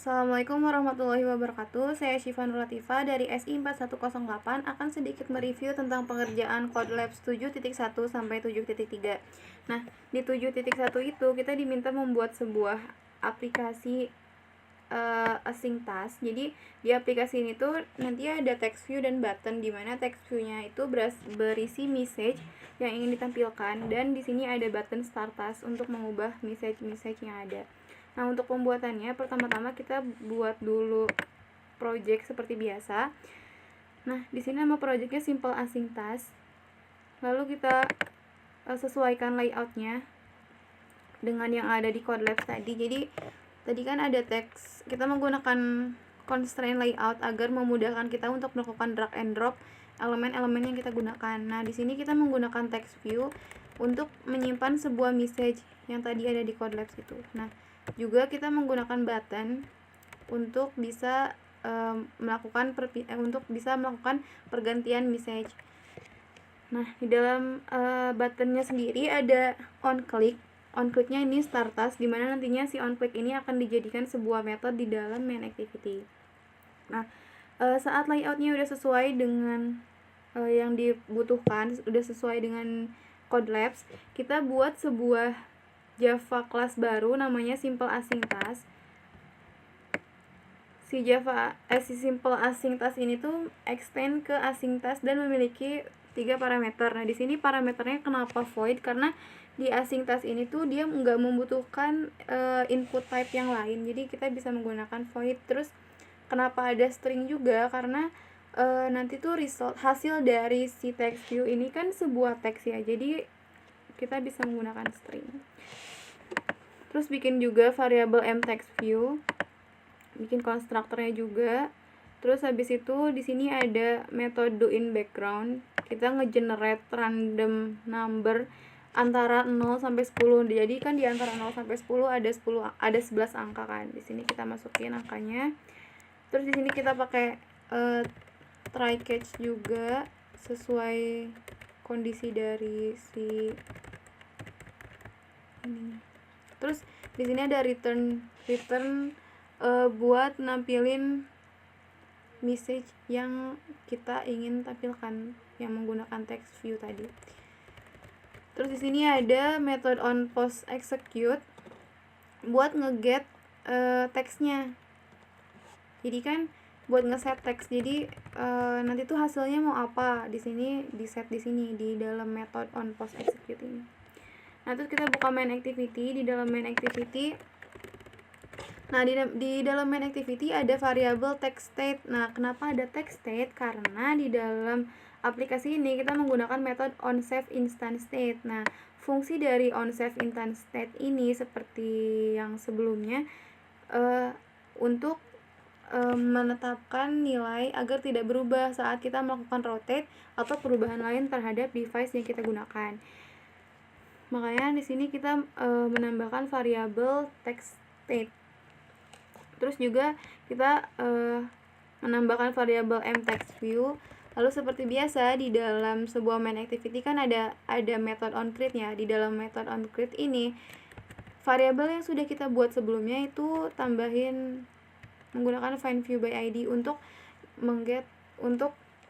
Assalamualaikum warahmatullahi wabarakatuh. Saya Syifa Nur Latifah dari SI 4108 akan sedikit mereview tentang pengerjaan Codelabs 7.1 sampai 7.3. Nah, di 7.1 itu kita diminta membuat sebuah aplikasi async task. Jadi di aplikasi ini tuh nanti ada text view dan button, di mana text view-nya itu berisi message yang ingin ditampilkan, dan di sini ada button start task untuk mengubah message yang ada. Nah, untuk pembuatannya pertama-tama kita buat dulu project seperti biasa. Nah, di sini nama projectnya simple async task. Lalu kita sesuaikan layoutnya dengan yang ada di Codelabs tadi. Jadi tadi kan ada teks, kita menggunakan constraint layout agar memudahkan kita untuk melakukan drag and drop elemen-elemen yang kita gunakan. Nah, di sini kita menggunakan text view untuk menyimpan sebuah message yang tadi ada di Codelabs itu. Nah, juga kita menggunakan button untuk bisa melakukan pergantian message. Nah, di dalam buttonnya sendiri ada on click. On click-nya ini start task, dimana nantinya si on click ini akan dijadikan sebuah method di dalam main activity. Nah, saat layoutnya udah sesuai dengan yang dibutuhkan, udah sesuai dengan Codelabs, kita buat sebuah Java class baru namanya simple async task. Si simple async task ini tuh extend ke async task dan memiliki 3 parameter. Nah, di sini parameternya kenapa void? Karena di async task ini tuh dia nggak membutuhkan input type yang lain, jadi kita bisa menggunakan void. Terus kenapa ada string juga? Karena nanti tuh hasil dari si text view ini kan sebuah teks ya, jadi kita bisa menggunakan string. Terus bikin juga variabel mTextView, bikin konstruktornya juga. Terus habis itu di sini ada metode doInBackground. Kita ngegenerate random number antara 0 sampai 10. Jadi kan di antara 0 sampai 10 ada 11 angka kan. Di sini kita masukin angkanya. Terus di sini kita pakai try catch juga sesuai kondisi dari si ini. Terus di sini ada return buat nampilin message yang kita ingin tampilkan yang menggunakan text view tadi. Terus di sini ada method on post execute buat ngeget teksnya. Jadi kan buat ngeset teks. Jadi nanti tuh hasilnya mau apa di sini diset di sini di dalam method on post execute ini. Nah, terus kita buka main activity. Di dalam main activity, nah di dalam main activity ada variabel text state. Nah, kenapa ada text state? Karena di dalam aplikasi ini kita menggunakan metode onSave instance state. Nah, fungsi dari onSave instance state ini seperti yang sebelumnya untuk menetapkan nilai agar tidak berubah saat kita melakukan rotate atau perubahan lain terhadap device yang kita gunakan. Makanya di sini kita menambahkan variabel text state. Terus juga kita menambahkan variabel mTextView. Lalu seperti biasa di dalam sebuah main activity kan ada method onCreate ya. Di dalam method onCreate ini variabel yang sudah kita buat sebelumnya itu tambahin menggunakan findViewById untuk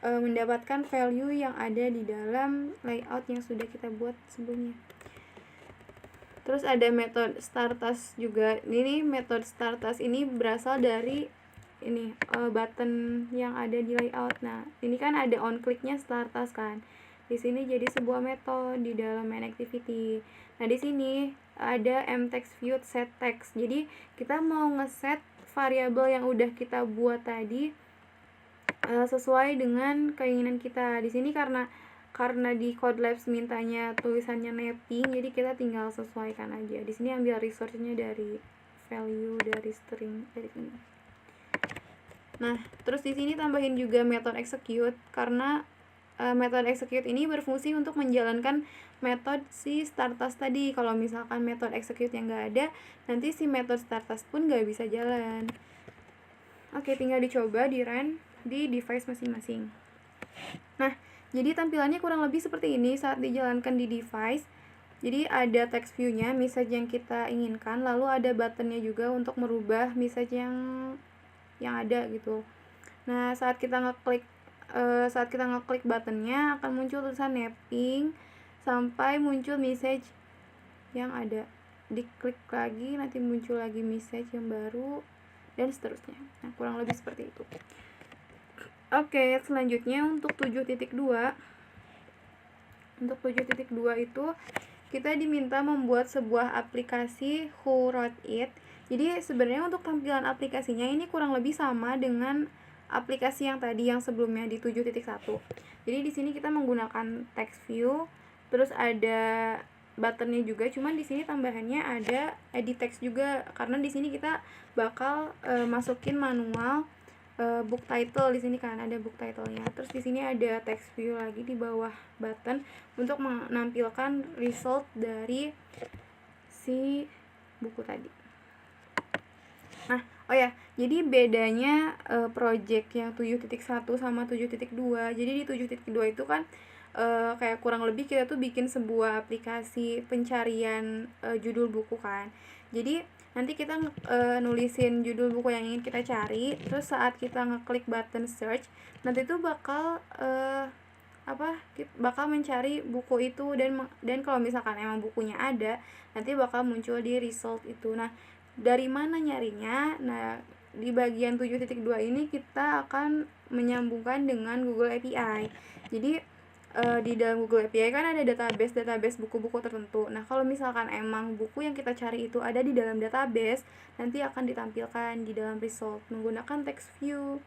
mendapatkan value yang ada di dalam layout yang sudah kita buat sebelumnya. Terus ada metode start task juga. Ini metode start task ini berasal dari ini button yang ada di layout. Nah, ini kan ada on click-nya start task kan. Di sini jadi sebuah metode di dalam main activity. Nah, di sini ada mTextView set text. Jadi kita mau ngeset variabel yang udah kita buat tadi sesuai dengan keinginan kita. Di sini karena di Codelabs mintanya tulisannya mapping, jadi kita tinggal sesuaikan aja. Di sini ambil resource-nya dari value dari string dari ini. Nah, terus di sini tambahin juga method execute karena method execute ini berfungsi untuk menjalankan method si start task tadi. Kalau misalkan method execute yang nggak ada, nanti si method start task pun nggak bisa jalan. Oke, tinggal dicoba di run di device masing-masing. Nah, jadi tampilannya kurang lebih seperti ini saat dijalankan di device. Jadi ada text view-nya, message yang kita inginkan, lalu ada button-nya juga untuk merubah message yang ada gitu. Nah, saat kita ngeklik buttonnya akan muncul tulisan mapping sampai muncul message yang ada. Diklik lagi nanti muncul lagi message yang baru dan seterusnya. Nah, kurang lebih seperti itu. Oke, selanjutnya untuk 7.2. Untuk 7.2 itu kita diminta membuat sebuah aplikasi Who Wrote It. Jadi sebenarnya untuk tampilan aplikasinya ini kurang lebih sama dengan aplikasi yang tadi yang sebelumnya di 7.1. Jadi di sini kita menggunakan text view, terus ada buttonnya juga, cuman di sini tambahannya ada edit text juga karena di sini kita bakal masukin manual book title. Di sini kan ada book title-nya. Terus di sini ada text view lagi di bawah button untuk menampilkan result dari si buku tadi. Nah, oh ya, jadi bedanya project yang 7.1 sama 7.2. Jadi di 7.2 itu kan kayak kurang lebih kita tuh bikin sebuah aplikasi pencarian judul buku kan. Jadi nanti kita nulisin judul buku yang ingin kita cari, terus saat kita ngeklik button search, nanti tuh bakal bakal mencari buku itu dan kalau misalkan emang bukunya ada, nanti bakal muncul di result itu. Nah, dari mana nyarinya? Nah, di bagian 7.2 ini kita akan menyambungkan dengan Google API. Jadi di dalam Google API kan ada database buku-buku tertentu. Nah, kalau misalkan emang buku yang kita cari itu ada di dalam database, nanti akan ditampilkan di dalam result menggunakan text view.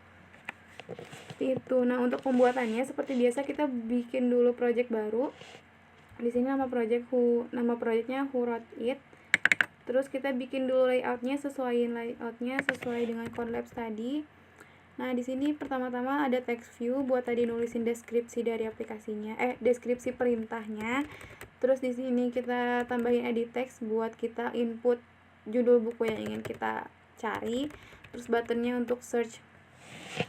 Seperti itu. Nah, untuk pembuatannya seperti biasa kita bikin dulu project baru. Di sini nama projectnya Who Wrote It. Terus kita bikin dulu layoutnya sesuai dengan Conlabs tadi. Nah, di sini pertama-tama ada text view buat tadi nulisin deskripsi dari aplikasinya, deskripsi perintahnya. Terus di sini kita tambahin edit text buat kita input judul buku yang ingin kita cari. Terus buttonnya untuk search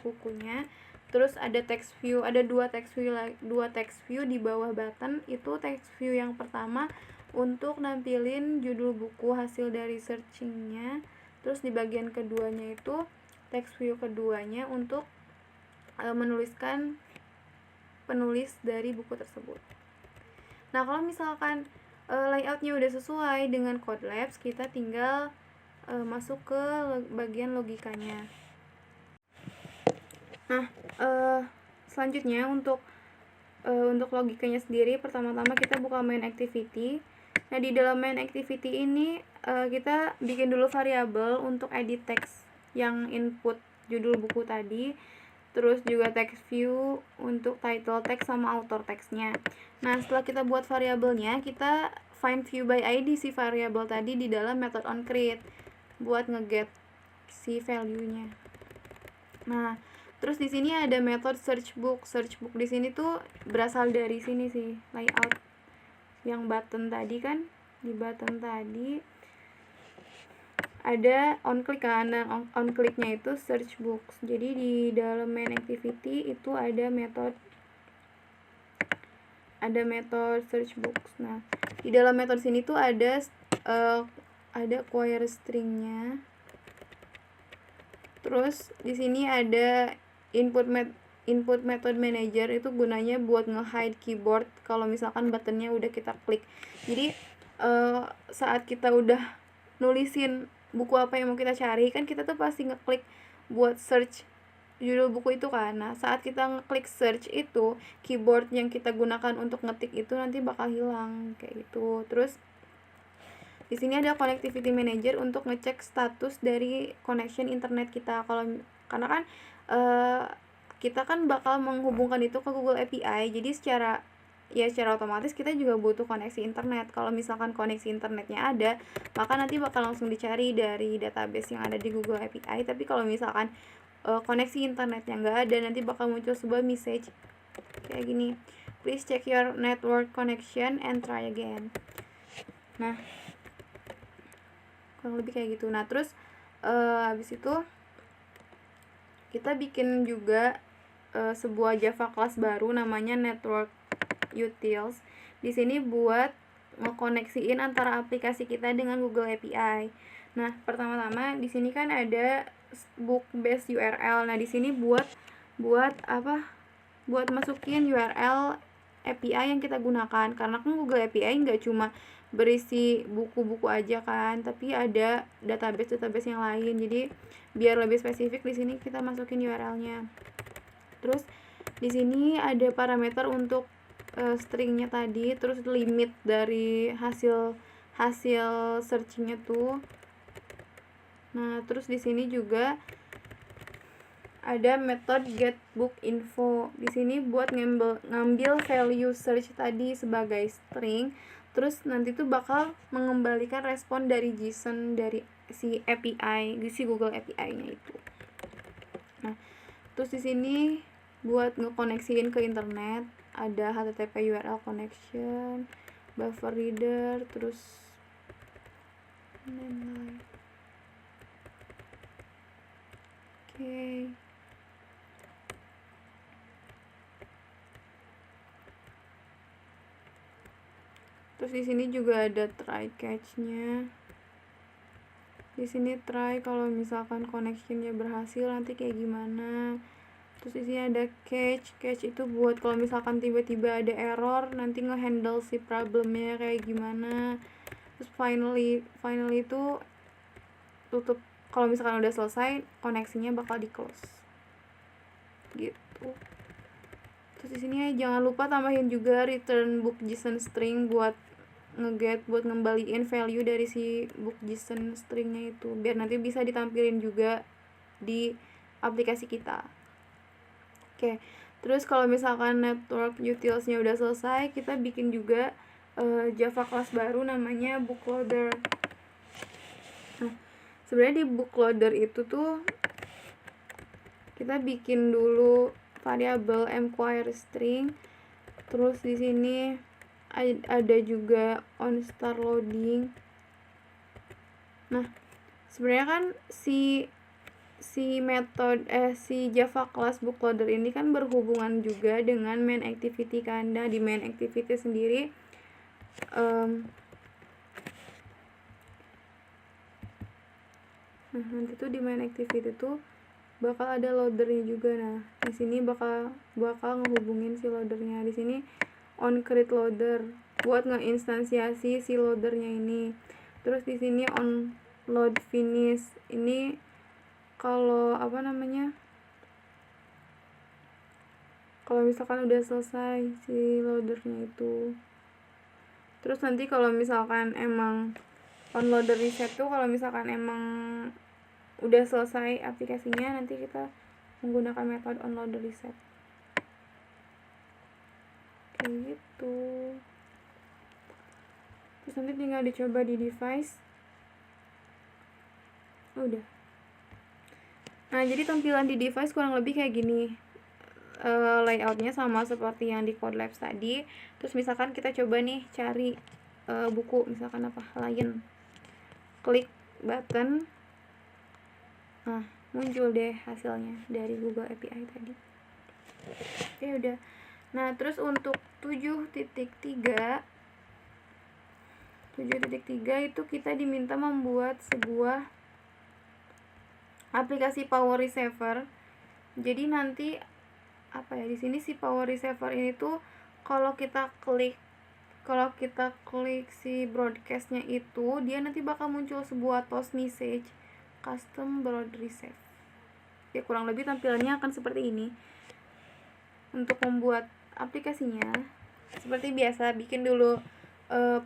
bukunya. Terus ada text view, ada dua text view di bawah button. Itu text view yang pertama untuk nampilin judul buku hasil dari searchingnya. Terus di bagian keduanya itu text view keduanya untuk menuliskan penulis dari buku tersebut. Nah, kalau misalkan layoutnya udah sesuai dengan Conlabs, kita tinggal masuk ke bagian logikanya. Nah, selanjutnya untuk logikanya sendiri, pertama-tama kita buka main activity. Nah, di dalam main activity ini kita bikin dulu variabel untuk edit text yang input judul buku tadi, terus juga text view untuk title text sama author textnya. Nah, setelah kita buat variabelnya, kita find view by ID si variabel tadi di dalam method onCreate buat ngeget si value-nya. Nah, terus di sini ada method search book. Search book di sini tuh berasal dari sini sih, layout yang button tadi kan, di button tadi ada on-click kan, dan on-clicknya itu search books. Jadi di dalam main activity itu ada method search books. Nah, di dalam method sini tuh ada query stringnya. Terus di sini ada input method manager, itu gunanya buat nge-hide keyboard kalau misalkan buttonnya udah kita klik. Jadi saat kita udah nulisin buku apa yang mau kita cari, kan kita tuh pasti ngeklik buat search judul buku itu kan. Nah, saat kita ngeklik search itu, keyboard yang kita gunakan untuk ngetik itu nanti bakal hilang kayak gitu. Terus di sini ada connectivity manager untuk ngecek status dari connection internet kita. Karena kan kita kan bakal menghubungkan itu ke Google API. Jadi secara otomatis kita juga butuh koneksi internet. Kalau misalkan koneksi internetnya ada, maka nanti bakal langsung dicari dari database yang ada di Google API. Tapi kalau misalkan koneksi internetnya nggak ada, nanti bakal muncul sebuah message kayak gini, please check your network connection and try again. Nah, kurang lebih kayak gitu. Nah, terus habis itu kita bikin juga sebuah Java class baru namanya network utils. Di sini buat ngekoneksiin antara aplikasi kita dengan Google API. Nah, pertama-tama di sini kan ada book based URL. Nah, di sini buat apa? Buat masukin URL API yang kita gunakan. Karena kan Google API nggak cuma berisi buku-buku aja kan, tapi ada database yang lain. Jadi biar lebih spesifik di sini kita masukin URL-nya. Terus di sini ada parameter untuk stringnya tadi, terus limit dari hasil searchingnya tuh. Nah, terus di sini juga ada method get book info. Di sini buat ngambil value search tadi sebagai string, terus nanti tuh bakal mengembalikan respon dari JSON dari si API, si Google API-nya itu. Nah, terus di sini buat ngekoneksiin ke internet ada HTTP URL connection, buffer reader, terus Oke. Terus di sini juga ada try catch-nya. Di sini try kalau misalkan connection-nya berhasil nanti kayak gimana. Terus di sini ada catch itu buat kalau misalkan tiba-tiba ada error nanti ngehandle si problemnya kayak gimana. Terus finally itu tutup, kalau misalkan udah selesai koneksinya bakal di close gitu. Terus di sini jangan lupa tambahin juga return book JSON string buat buat ngembaliin value dari si book JSON stringnya itu, biar nanti bisa ditampilin juga di aplikasi kita. Oke, terus kalau misalkan network utilsnya udah selesai, kita bikin juga Java class baru namanya bookloader. Nah, sebenarnya di bookloader itu tuh kita bikin dulu variabel mquery string, terus di sini ada juga on start loading. Nah, sebenarnya kan si Java class bookloader ini kan berhubungan juga dengan main activity kan. Nah, di main activity sendiri nanti tuh di main activity tuh bakal ada loadernya juga. Nah, di sini bakal ngehubungin si loadernya. Di sini on create loader buat ngeinstansiasi si loadernya ini. Terus di sini on load finish ini kalau kalau misalkan udah selesai si loadernya itu. Terus nanti kalau misalkan emang on loader reset tuh kalau misalkan emang udah selesai aplikasinya, nanti kita menggunakan metode on loader reset kayak gitu. Terus nanti tinggal dicoba di device. Udah. Nah, jadi tampilan di device kurang lebih kayak gini. Layoutnya sama seperti yang di Codelabs tadi. Terus misalkan kita coba nih cari buku, misalkan apa, Lion. Klik button. Nah, muncul deh hasilnya dari Google API tadi. Oke, udah. Nah, terus untuk 7.3 itu kita diminta membuat sebuah aplikasi Power Receiver. Jadi nanti di sini si Power Receiver ini tuh kalau kita klik si broadcastnya itu, dia nanti bakal muncul sebuah toast message custom broad receive. Ya, kurang lebih tampilannya akan seperti ini. Untuk membuat aplikasinya seperti biasa, bikin dulu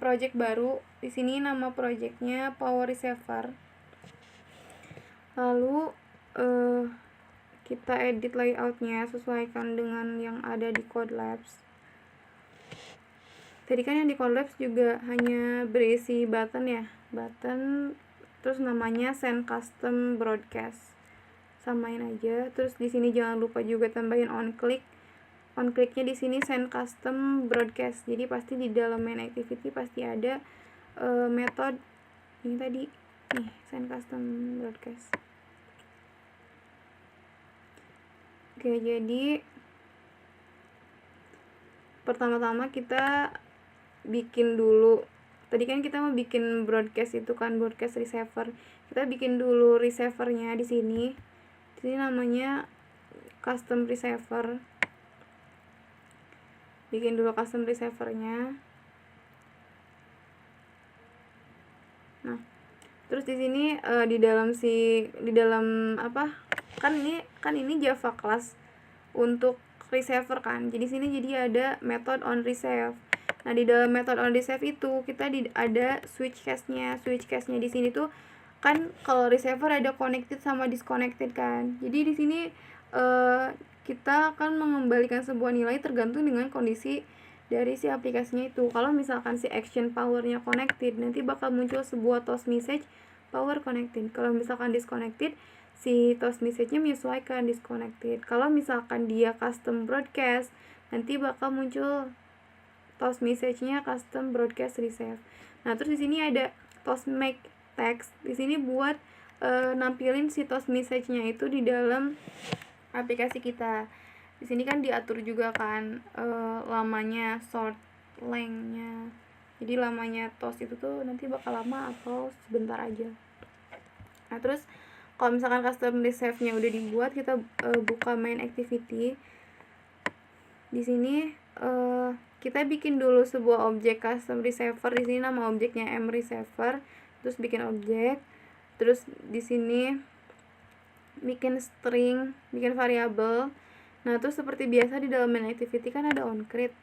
project baru. Di sini nama projectnya Power Receiver. Lalu kita edit layoutnya, sesuaikan dengan yang ada di Codelabs. Tadi kan yang di Codelabs juga hanya berisi button ya, terus namanya send custom broadcast, samain aja. Terus di sini jangan lupa juga tambahin on clicknya di sini send custom broadcast. Jadi pasti di dalam main activity pasti ada metode ini tadi nih, send custom broadcast. Oke, jadi pertama-tama kita bikin dulu tadi kan kita mau bikin broadcast itu kan, broadcast receiver. Kita bikin dulu receivernya di sini. Di sini namanya custom receiver. Bikin dulu custom receivernya. Nah, terus di sini di dalam apa? Kan ini Java class untuk receiver kan. Jadi sini jadi ada method on receive. Nah, di dalam method on receive itu kita ada switch case-nya. Switch case-nya di sini tuh kan kalau receiver ada connected sama disconnected kan. Jadi di sini kita akan mengembalikan sebuah nilai tergantung dengan kondisi dari si aplikasinya itu. Kalau misalkan si action powernya connected, nanti bakal muncul sebuah toast message power connected. Kalau misalkan disconnected, si toast message-nya menyesuaikan disconnected. Kalau misalkan dia custom broadcast, nanti bakal muncul toast message-nya custom broadcast receive. Nah, terus di sini ada toast make text. Di sini buat nampilin si toast message-nya itu di dalam aplikasi kita. Di sini kan diatur juga kan lamanya, short length-nya. Jadi lamanya toast itu tuh nanti bakal lama atau sebentar aja. Nah, terus kalau misalkan custom receive-nya udah dibuat, kita buka main activity. Di sini kita bikin dulu sebuah objek custom receiver. Di sini nama objeknya mReceiver. Terus bikin objek. Terus di sini bikin string, bikin variabel. Nah, terus seperti biasa di dalam main activity kan ada onCreate.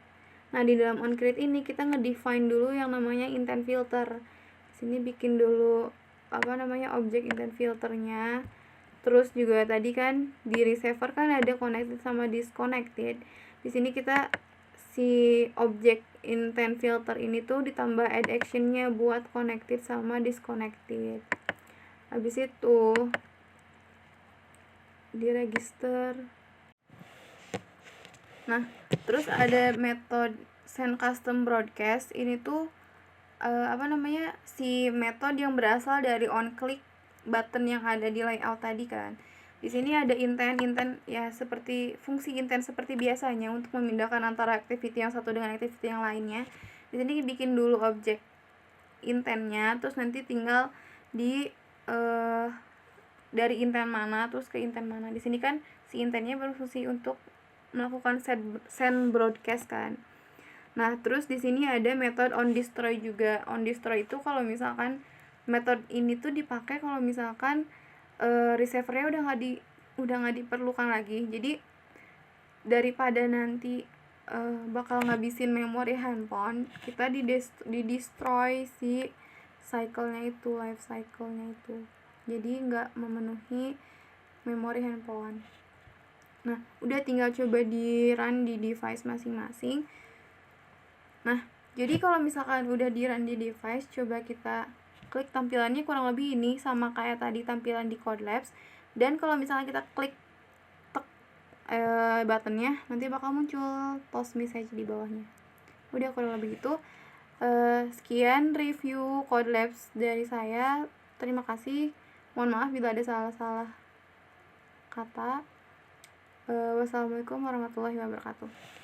Nah, di dalam onCreate ini kita ngedefine dulu yang namanya intent filter. Di sini bikin dulu objek intent filternya. Terus juga tadi kan di receiver kan ada connected sama disconnected. Di sini kita si objek intent filter ini tuh ditambah add actionnya buat connected sama disconnected. Habis itu di register. Nah, terus ada method send custom broadcast. Ini tuh si metode yang berasal dari on click button yang ada di layout tadi kan. Di sini ada intent ya, seperti fungsi intent seperti biasanya untuk memindahkan antara activity yang satu dengan activity yang lainnya. Di sini bikin dulu objek intentnya, terus nanti tinggal di dari intent mana terus ke intent mana. Di sini kan si intentnya berfungsi untuk melakukan send broadcast kan. Nah, terus di sini ada method on destroy juga. On destroy itu kalau misalkan method ini tuh dipakai kalau misalkan receiver-nya udah nggak diperlukan lagi. Jadi daripada nanti bakal ngabisin memori handphone, kita di destroy si cycle-nya itu, life cycle-nya itu. Jadi nggak memenuhi memori handphone. Nah, udah tinggal coba di run di device masing-masing. Nah, jadi kalau misalkan udah di run di device, coba kita klik tampilannya kurang lebih ini, sama kayak tadi tampilan di Codelabs. Dan kalau misalkan kita klik buttonnya, nanti bakal muncul toast message di bawahnya. Udah kurang lebih itu. Sekian review Codelabs dari saya. Terima kasih. Mohon maaf bila ada salah-salah kata. Wassalamualaikum warahmatullahi wabarakatuh.